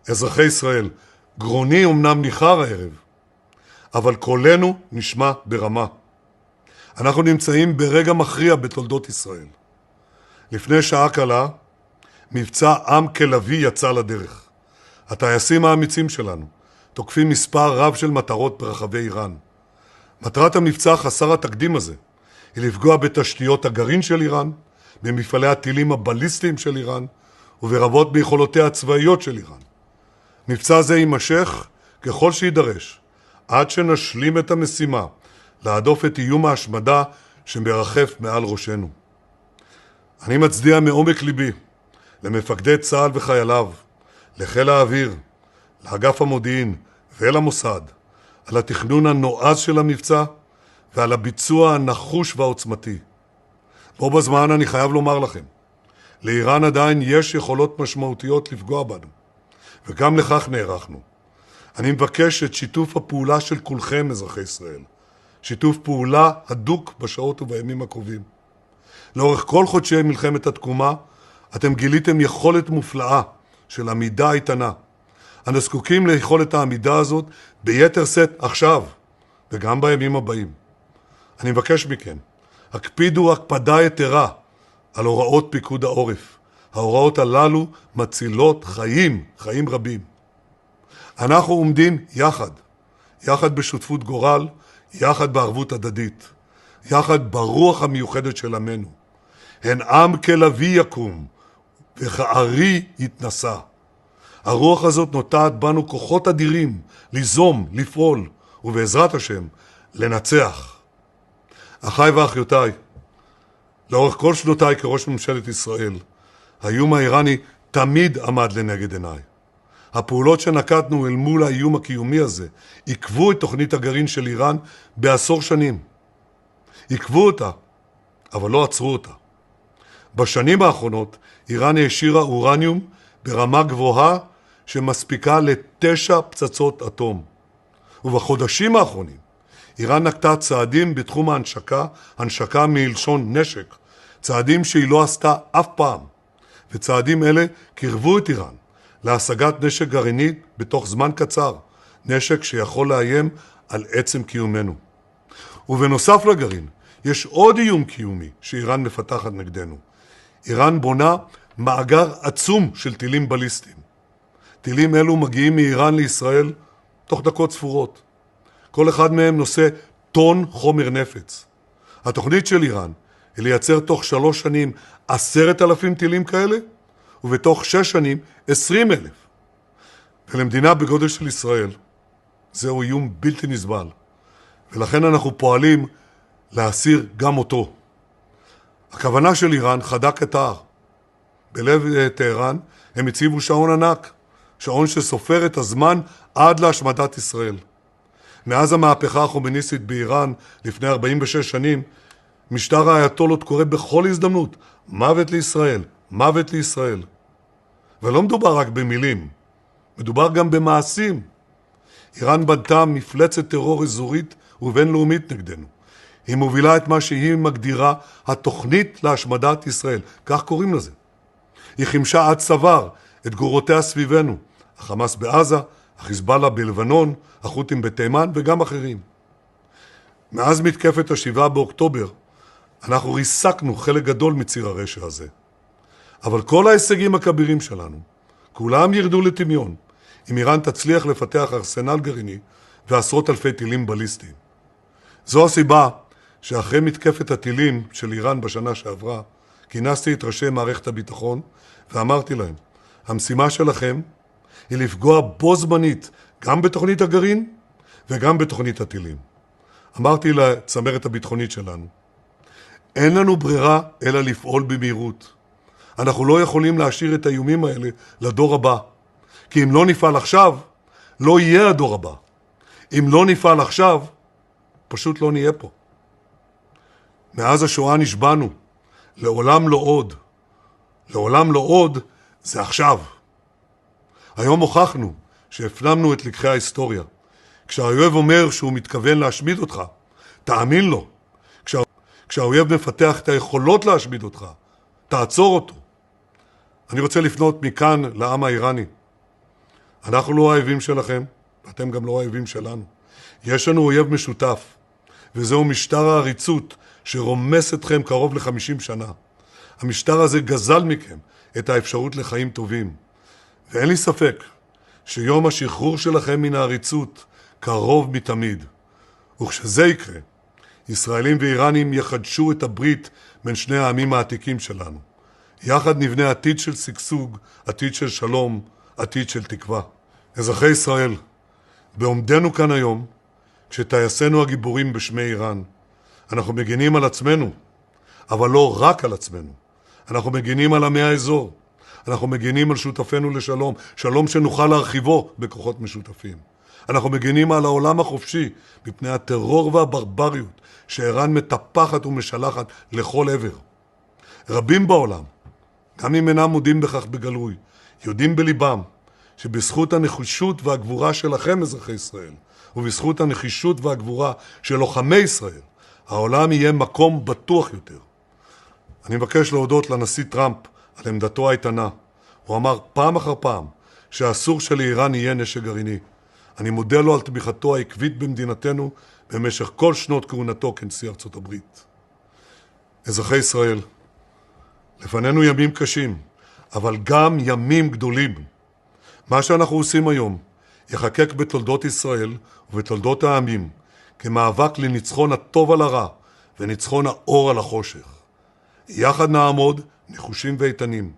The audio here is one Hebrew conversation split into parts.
אזרחי ישראל, גרוני אמנם ניחר הערב, אבל קולנו נשמע ברמה. אנחנו נמצאים ברגע מכריע בתולדות ישראל. לפני שעה קלה, מבצע עם כלביא יצא לדרך. הטייסים האמיצים שלנו תוקפים מספר רב של מטרות ברחבי איראן. מטרת המבצע חסר התקדים הזה היא לפגוע בתשתיות הגרעין של איראן, במפעלי הטילים הבליסטיים של איראן וברבות ביכולותיה הצבאיות של איראן. מבצע זה יימשך ככל שידרש, עד שנשלים את המשימה להדוף את איום ההשמדה שמרחף מעל ראשנו. אני מצדיע מעומק ליבי למפקדי צה"ל וחייליו, לחיל האוויר, לאגף המודיעין ולמוסד, על התכנון הנועז של המבצע ועל הביצוע הנחוש והעוצמתי. בו בזמן אני חייב לומר לכם, לאיראן עדיין יש יכולות משמעותיות לפגוע בנו, וגם לכך נערכנו. אני מבקש את שיתוף הפעולה של כולכם, אזרחי ישראל. שיתוף פעולה הדוק בשעות ובימים הקרובים. לאורך כל חודשי מלחמת התקומה, אתם גיליתם יכולת מופלאה של עמידה איתנה. אנו זקוקים ליכולת העמידה הזאת ביתר שאת עכשיו, וגם בימים הבאים. אני מבקש מכם, הקפידו הקפדה יתרה על הוראות פיקוד העורף. ההוראות הללו מצילות חיים רבים. אנחנו עומדים יחד בשותפות גורל, יחד בערבות הדדית, יחד ברוח המיוחדת של עמנו. הן עם כלביא יקום וכארי יתנשא. הרוח הזאת נוטעת בנו כוחות אדירים ליזום, לפעול, ובעזרת השם לנצח. אחיי ואחיותיי, לאורך כל שנותיי כראש ממשלת ישראל, האיום האיראני תמיד עמד לנגד עיניי. הפעולות שנקטנו אל מול האיום הקיומי הזה עיכבו את תוכנית הגרעין של איראן בעשור שנים. עיכבו אותה, אבל לא עצרו אותה. בשנים האחרונות איראן העשירה אורניום ברמה גבוהה שמספיקה ל9 פצצות אטום. ובחודשים האחרונים איראן נקטה צעדים בתחום הנשקה מלשון נשק, צעדים שהיא לא עשתה אף פעם. וצעדים אלה קרבו את איראן להשגת נשק גרעיני בתוך זמן קצר, נשק שיכול לאיים על עצם קיומנו. ובנוסף לגרעין, יש עוד איום קיומי שאיראן מפתחת נגדנו. איראן בונה מאגר עצום של טילים בליסטיים. טילים אלו מגיעים מאיראן לישראל תוך דקות ספורות. כל אחד מהם נושא טון חומר נפץ. התוכנית של איראן היא לייצר תוך 3 שנים 10,000 טילים כאלה, ובתוך 6 שנים 20,000. ולמדינה בגודל של ישראל זהו איום בלתי נסבל, ולכן אנחנו פועלים להסיר גם אותו. הכוונה של איראן חדה כתער. בלב טהרן הם הציבו שעון ענק, שעון שסופר את הזמן עד להשמדת ישראל. מאז המהפכה החומייניסטית באיראן לפני 46 שנים, משטר האייתולות קורא בכל הזדמנות, מוות לישראל, מוות לישראל. ולא מדובר רק במילים, מדובר גם במעשים. איראן בנתה מפלצת טרור אזורית ובינלאומית נגדנו. היא מובילה את מה שהיא מגדירה התוכנית להשמדת ישראל, כך קוראים לזה. היא חימשה עד צוואר את גורותיה סביבנו, החמאס בעזה, החיזבאללה בלבנון, החות'ים בתימן וגם אחרים. מאז מתקפת ה7 באוקטובר, אנחנו ריסקנו חלק גדול מציר הרשע הזה. אבל כל ההישגים הכבירים שלנו, כולם ירדו לטמיון, אם איראן תצליח לפתח ארסנל גרעיני ועשרות אלפי טילים בליסטיים. זו הסיבה שאחרי מתקפת הטילים של איראן בשנה שעברה, כינסתי את ראשי מערכת הביטחון ואמרתי להם, המשימה שלכם היא לפגוע בו זמנית גם בתוכנית הגרעין וגם בתוכנית הטילים. אמרתי לצמרת הביטחונית שלנו, אין לנו ברירה אלא לפעול במהירות. אנחנו לא יכולים להשאיר את האיומים האלה לדור הבא. כי אם לא נפעל עכשיו, לא יהיה הדור הבא. אם לא נפעל עכשיו, פשוט לא נהיה פה. מאז השואה נשבענו, לעולם לא עוד. לעולם לא עוד זה עכשיו. היום הוכחנו שהפנמנו את לקחי ההיסטוריה. כשהאויב אומר שהוא מתכוון להשמיד אותך, תאמין לו. כשהאויב מפתח את היכולות להשמיד אותך, תעצור אותו. אני רוצה לפנות מכאן לעם האיראני. אנחנו לא האויבים שלכם, ואתם גם לא האויבים שלנו. יש לנו אויב משותף, וזהו משטר העריצות שרומס אתכם קרוב ל-50 שנה. המשטר הזה גזל מכם את האפשרות לחיים טובים. ואין לי ספק שיום השחרור שלכם מן העריצות קרוב מתמיד. וכשזה יקרה, ישראלים ואיראנים יחדשו את הברית בין שני העמים העתיקים שלנו. יחד נבנה עתיד של שגשוג, עתיד של שלום, עתיד של תקווה. אזרחי ישראל, בעומדנו כאן היום, כשטייסינו הגיבורים בשמי איראן, אנחנו מגינים על עצמנו, אבל לא רק על עצמנו. אנחנו מגינים על עמי האזור. אנחנו מגינים על שותפינו לשלום, שלום שנוכל להרחיבו בכוחות משותפים. אנחנו מגינים על העולם החופשי מפני הטרור והברבריות שאיראן מטפחת ומשלחת לכל עבר. רבים בעולם, גם אם אינם מודים בכך בגלוי, יודעים בליבם שבזכות הנחישות והגבורה שלכם, אזרחי ישראל, ובזכות הנחישות והגבורה של לוחמי ישראל, העולם יהיה מקום בטוח יותר. אני מבקש להודות לנשיא טראמפ על עמדתו האיתנה. הוא אמר פעם אחר פעם שאסור שלאיראן יהיה נשק גרעיני. אני מודה לו על תמיכתו העקבית במדינתנו במשך כל שנות כהונתו כנשיא ארצות הברית. אזרחי ישראל, לפנינו ימים קשים, אבל גם ימים גדולים. מה שאנחנו עושים היום יחקק בתולדות ישראל ובתולדות העמים כמאבק לניצחון הטוב על הרע וניצחון האור על החושך. יחד נעמוד נחושים ואיתנים.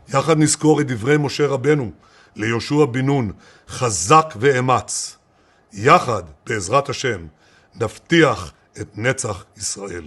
יחד נזכור את דברי משה רבנו ליהושע בן נון, חזק ואמץ. יחד, בעזרת השם, נבטיח את נצח ישראל.